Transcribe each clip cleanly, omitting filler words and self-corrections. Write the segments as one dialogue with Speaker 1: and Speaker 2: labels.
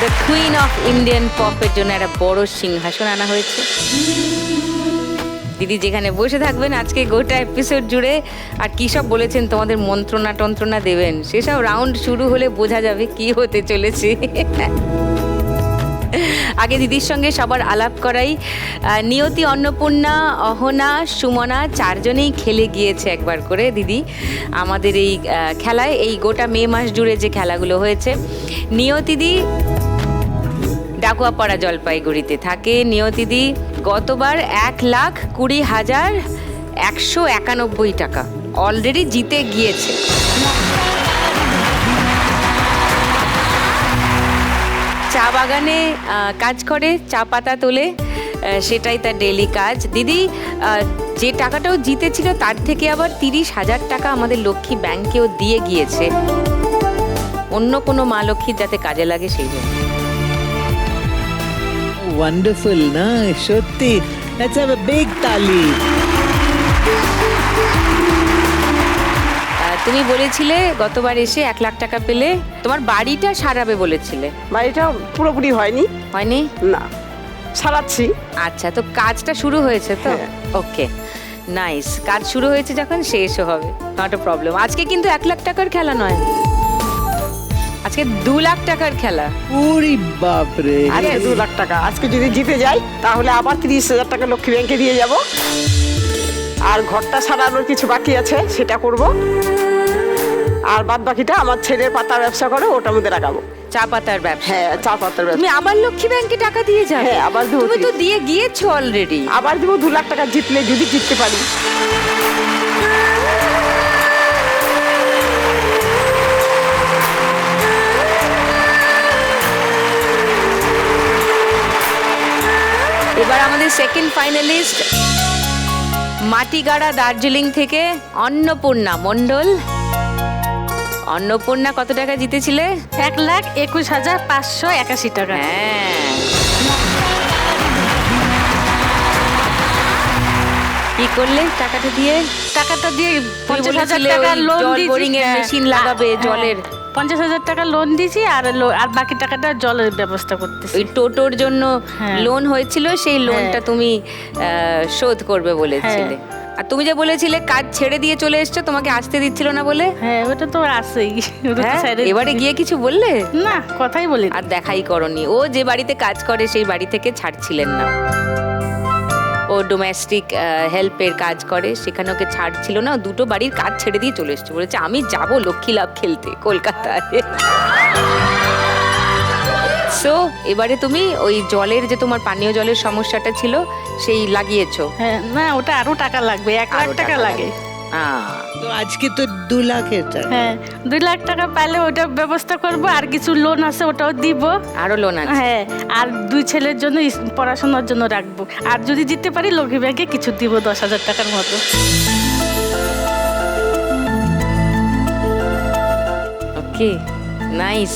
Speaker 1: The queen of Indian পপের জন্য একটা বড় সিংহাসন আনা হয়েছে। দিদি যেখানে বসে থাকবেন আজকে গোটা এপিসোড জুড়ে, আর কী সব বলেছেন তোমাদের মন্ত্রণা টন্ত্রণা দেবেন, সেসব রাউন্ড শুরু হলে বোঝা যাবে কি হতে চলেছে। আগে দিদির সঙ্গে সবার আলাপ করাই। নিয়তি, অন্নপূর্ণা, অহনা, সুমনা চারজনেই খেলে গিয়েছে একবার করে দিদি আমাদের এই খেলায়। এই গোটা মে মাস জুড়ে যে খেলাগুলো হয়েছে, নিয়তিদি ডাকুয়াপাড়া জলপাইগুড়িতে থাকে। নিয়তিদি গতবার 1,20,191 টাকা অলরেডি জিতে গিয়েছে। চা বাগানে কাজ করে, চা পাতা তোলে, সেটাই তার ডেইলি কাজ। দিদি যে টাকাটাও জিতেছিল তার থেকে আবার 30,000 টাকা আমাদের লক্ষ্মী ব্যাংকেও দিয়ে গিয়েছে, অন্য কোনো মা লক্ষ্মীর যাতে কাজে লাগে সেই জন্য।
Speaker 2: ওয়ান্ডারফুল না সত্যি, লেটস হ্যাভ আ বিগ তালি।
Speaker 1: তুমি বলেছিলে গতবার এসে 1 লাখ টাকা পেলে তোমার বাড়িটা সারাবে বলেছিলে।
Speaker 3: বাড়িটা পুরোপুরি হয়নি।
Speaker 1: হয়নি?
Speaker 3: না, সারাচ্ছি।
Speaker 1: আচ্ছা, তো কাজটা শুরু হয়েছে তো?
Speaker 3: হ্যাঁ।
Speaker 1: ওকে, নাইস। কাজ শুরু হয়েছে যখন শেষও হবে, নট আ প্রবলেম। আজকে কিন্তু 1 লাখ টাকার খেলা নয়, আজকে 2 লাখ টাকার খেলা।
Speaker 2: ওরে বাপরে,
Speaker 3: আজকে 2 লাখ টাকা। আজকে যদি জিতে যাই তাহলে আবার 30,000 টাকা লক্ষ্মী ব্যাংকে দিয়ে যাব, আর ঘরটা সারানোর কিছু বাকি আছে সেটা করব, আর বাদ বাকিটা আমার ছেলের পাতার ব্যবসা করে ওটার মধ্যে লাগাবো।
Speaker 1: চা পাতার ব্যবসা?
Speaker 3: হ্যাঁ, চা পাতার ব্যবসা।
Speaker 1: তুমি আবার লক্ষ্মী ব্যাংকে টাকা দিয়ে যাবে?
Speaker 3: হ্যাঁ, আবার দেবো।
Speaker 1: তুমি তো দিয়ে গিয়েছো অলরেডি।
Speaker 3: আবার দেবো 2 লাখ টাকা জিতলে, যদি জিততে পারি।
Speaker 1: এবার আমাদের সেকেন্ড ফাইনালিস্ট মাটিগাড়া দার্জিলিং থেকে অন্নপূর্ণা মণ্ডল। অন্নপূর্ণা কত টাকা জিতেছিলে?
Speaker 4: 1,21,581 টাকা।
Speaker 1: হ্যাঁ, কি করলে টাকাটা দিয়ে?
Speaker 4: টাকাটা দিয়ে
Speaker 1: তুমি
Speaker 4: 50,000
Speaker 1: বলেছিলে
Speaker 4: টাকা
Speaker 1: ওই
Speaker 4: লোন
Speaker 1: জল
Speaker 4: দিয়েছি।
Speaker 1: বোরিং এর মেশিন লাগাবে, জলের।
Speaker 4: 50,000 টাকা লোন দিয়েছি, আর বাকি টাকাটা জলের ব্যবস্থা করতেছি।
Speaker 1: ওই টোটোর জন্য
Speaker 4: হ্যাঁ।
Speaker 1: লোন হয়েছিল, সেই লোনটা তুমি শোধ করবে বলেছিলে। আর তুমি যে বলেছিলে কাজ ছেড়ে দিয়ে চলে এসছো, তোমাকে আসতে দিচ্ছিল না বলে।
Speaker 4: হ্যাঁ, ওটা তো আছেই। ওটা তো
Speaker 1: হ্যাঁ,
Speaker 4: side এ
Speaker 1: এবারে
Speaker 4: দিয়েছি।
Speaker 1: গিয়ে কিছু বললে?
Speaker 4: না, কথাই বলি না।
Speaker 1: আর দেখাই করনি। ও যে বাড়িতে কাজ করে সেই বাড়ি থেকে ছাড়ছিলেন না, ও ডোমেস্টিক হেল্পের কাজ করে, সেখানে ওকে ছাড়ছিল না। ও দুটো বাড়ির কাজ ছেড়ে দিয়ে চলে এসছে, বলেছে আমি যাব লক্ষ্মী লাভ খেলতে কলকাতায়। সো এবারে তুমি ওই জলের যে তোমার পানীয় জলের সমস্যাটা ছিল সেই লাগিয়েছো?
Speaker 4: হ্যাঁ, না, ওটা আরো টাকা লাগবে, 1 লাখ
Speaker 1: আরো
Speaker 4: টাকা লাগে।
Speaker 2: তো আজকে তো 2 লাখের টাকা।
Speaker 4: হ্যাঁ, 2 লাখ টাকা পাইলে ওটা ব্যবস্থা করব, আর কিছু লোন আছে ওটাও দিব।
Speaker 1: আরো লোন আছে?
Speaker 4: হ্যাঁ, আর 2 ছেলের জন্য পড়াশোনার জন্য রাখবো, আর যদি জিততে পারি লক্ষ্মী ব্যাংকে কিছু দিব 10,000 টাকার মতো।
Speaker 1: ওকে, নাইস।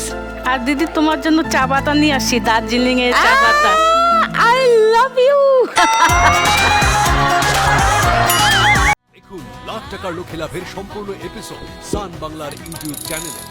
Speaker 4: আর দিদি তোমার জন্য চা পাতা নিয়ে আসছি, দার্জিলিং এর চা পাতা।
Speaker 1: I love you.
Speaker 5: দেখুন লাখ টাকার লক্ষ্মী লাভের সম্পূর্ণ এপিসোড সান বাংলার ইউটিউব চ্যানেলে।